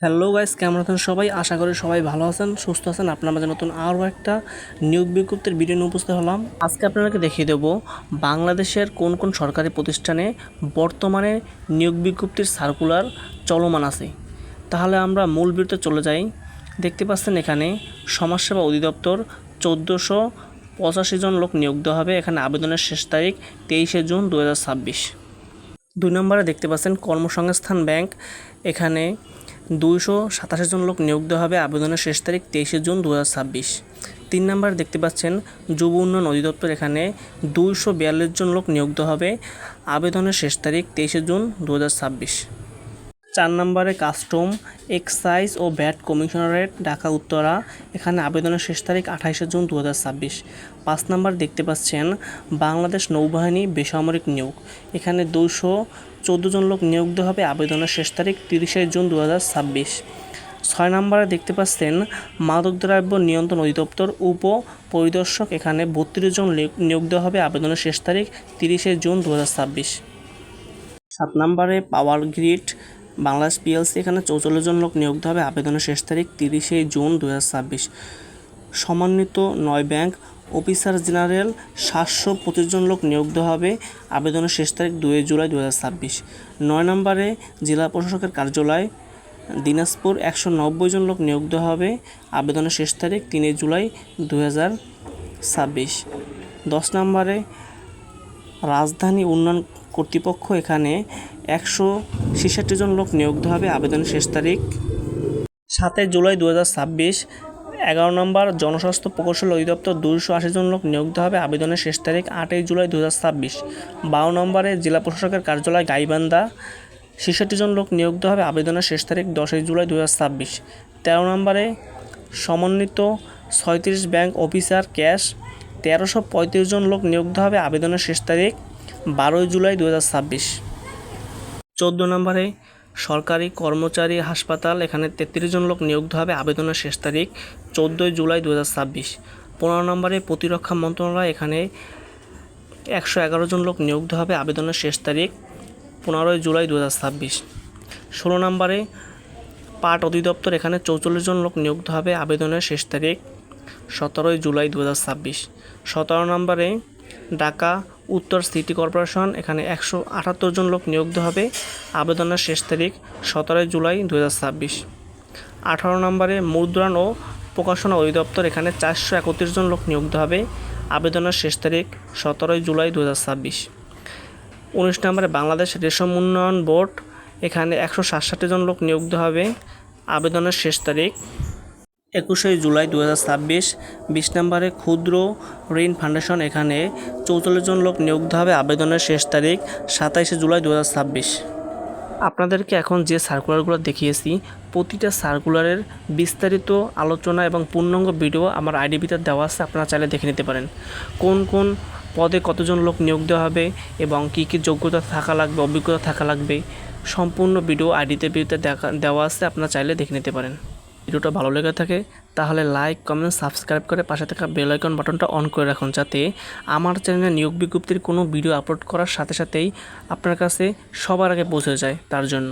Hello guys, কেমন আছেন সবাই? আশা করি সবাই ভালো আছেন, সুস্থ আছেন। আপনার মাঝে নতুন আরও একটা নিয়োগ বিজ্ঞপ্তির ভিডিও নিয়ে উপস্থিত হলাম। আজকে আপনাদেরকে দেখিয়ে দেব বাংলাদেশের কোন কোন সরকারি প্রতিষ্ঠানে বর্তমানে নিয়োগ বিজ্ঞপ্তির সার্কুলার চলমান আছে। তাহলে আমরা মূল ভিডিওতে চলে যাই। দেখতে পাচ্ছেন এখানে সমাজসেবা অধিদপ্তর 1485 জন লোক নিয়োগ দেওয়া হবে। এখানে আবেদনের শেষ তারিখ 23শে জুন 2026। 2 নম্বরে দেখতে পাচ্ছেন কর্মসংস্থান ব্যাংক, এখানে 287 জন লোক নিয়োগ দেওয়া হবে। আবেদনের শেষ তারিখ 23শে জুন 2026। 3 নম্বরে দেখতে পাচ্ছেন যুব উন্নয়ন অধিদপ্তর, এখানে 242 জন লোক নিয়োগ দেওয়া হবে। আবেদনের শেষ তারিখ 23শে জুন 2026। 4 নম্বরে কাস্টম এক্সাইজ ও ভ্যাট কমিশনারেট, ঢাকা উত্তরা, এখানে আবেদনের শেষ তারিখ 28শে জুন 2026। 5 নম্বর দেখতে পাচ্ছেন বাংলাদেশ নৌবাহিনী বেসামরিক নিয়োগ, এখানে 214 জন লোক নিয়োগ দেওয়া হবে। আবেদনের শেষ তারিখ 30শে জুন 2026। 6 নম্বরে দেখতে পাচ্ছেন মাদকদ্রব্য নিয়ন্ত্রণ অধিদপ্তর উপ পরিদর্শক, এখানে 32 জন নিয়োগ দেওয়া হবে। আবেদনের শেষ তারিখ 30শে জুন 2026। 7 নম্বরে পাওয়ার গ্রিড বাংলাদেশ পিএলসি, এখানে 44 জন লোক নিয়োগ দেওয়া হবে। আবেদনের শেষ তারিখ 30শে জুন 2026। সমন্বিত 9 ব্যাংক অফিসার জেনারেল 725 জন লোক নিয়োগ দেওয়া হবে। আবেদনের শেষ তারিখ 2 জুলাই 2026। 9 নম্বরে জেলা প্রশাসকের কার্যালয় দিনাজপুর, 190 জন লোক নিয়োগ দেওয়া হবে। আবেদনের শেষ তারিখ 3 জুলাই 2026। 10 নম্বরে রাজধানী উন্নয়ন কর্তৃপক্ষ, এখানে 166 জন লোক নিয়োগ দেওয়া হবে। আবেদনের শেষ তারিখ 7 জুলাই 2026। 11 নম্বর জনস্বাস্থ্য প্রকৌশল অধিদপ্তর, 280 জন লোক নিয়োগ দেওয়া হবে। আবেদনের শেষ তারিখ 8 জুলাই 2026। 12 নম্বরে জেলা প্রশাসকের কার্যালয় গাইবান্ধা, 66 জন লোক নিয়োগ দেওয়া হবে। আবেদনের শেষ তারিখ 10 জুলাই 2026। 13 নম্বরে সমন্বিত 36 ব্যাংক অফিসার ক্যাশ, 1335 জন লোক নিয়োগ দেওয়া হবে। আবেদনের শেষ তারিখ 12 জুলাই 2026। 14 নম্বরে সরকারি কর্মচারী হাসপাতাল, এখানে 33 জন লোক নিয়োগ দেওয়া হবে। আবেদনের শেষ তারিখ 14 জুলাই 2026। 15 নম্বরে প্রতিরক্ষা মন্ত্রণালয়, এখানে 111 জন লোক নিয়োগ দেওয়া হবে। আবেদনের শেষ তারিখ 15 জুলাই 2026। 16 নম্বরে পাট অধিদপ্তর, এখানে 44 জন লোক নিয়োগ দেওয়া হবে। আবেদনের শেষ তারিখ 17 জুলাই 2026। 17 নম্বরে ঢাকা উত্তর সিটি কর্পোরেশন, এখানে 178 জন লোক নিয়োগ দেওয়া হবে। আবেদনের শেষ তারিখ 17 জুলাই 2026। 18 নম্বরে মুদ্রণ ও প্রকাশনা অধিদপ্তর, এখানে 431 জন লোক নিয়োগ দেওয়া হবে। আবেদনের শেষ তারিখ 17 জুলাই 2026। 19 নম্বরে বাংলাদেশ রেশম উন্নয়ন বোর্ড, এখানে 167 জন লোক নিয়োগ দেওয়া হবে। আবেদনের শেষ তারিখ 21 জুলাই 2026। 20 নম্বরে ক্ষুদ্র ঋণ ফাউন্ডেশন, এখানে 44 জন লোক নিয়োগ দেওয়া হবে। আবেদনের শেষ তারিখ 27 জুলাই 2026। আপনাদেরকে এখন যে সার্কুলারগুলো দেখিয়েছি, প্রতিটা সার্কুলারের বিস্তারিত আলোচনা এবং পূর্ণাঙ্গ ভিডিও আমার আইডিবিতে দেওয়া আছে, আপনারা চাইলে দেখে নিতে পারেন। কোন কোন পদে কতজন লোক নিয়োগ দেওয়া হবে এবং কী কী যোগ্যতা থাকা লাগবে, অভিজ্ঞতা থাকা লাগবে, সম্পূর্ণ ভিডিও আইডিতে দেওয়া আছে, আপনারা চাইলে দেখে নিতে পারেন। ভিডিওটা ভালো লেগে থাকে তাহলে লাইক, কমেন্ট, সাবস্ক্রাইব করে পাশে থাকা বেল আইকন বাটনটা অন করে রাখুন, যাতে আমার চ্যানেলে নিয়োগ বিজ্ঞপ্তির কোনো ভিডিও আপলোড করার সাথে সাথেই আপনার কাছে সবার আগে পৌঁছে যায়, তার জন্য।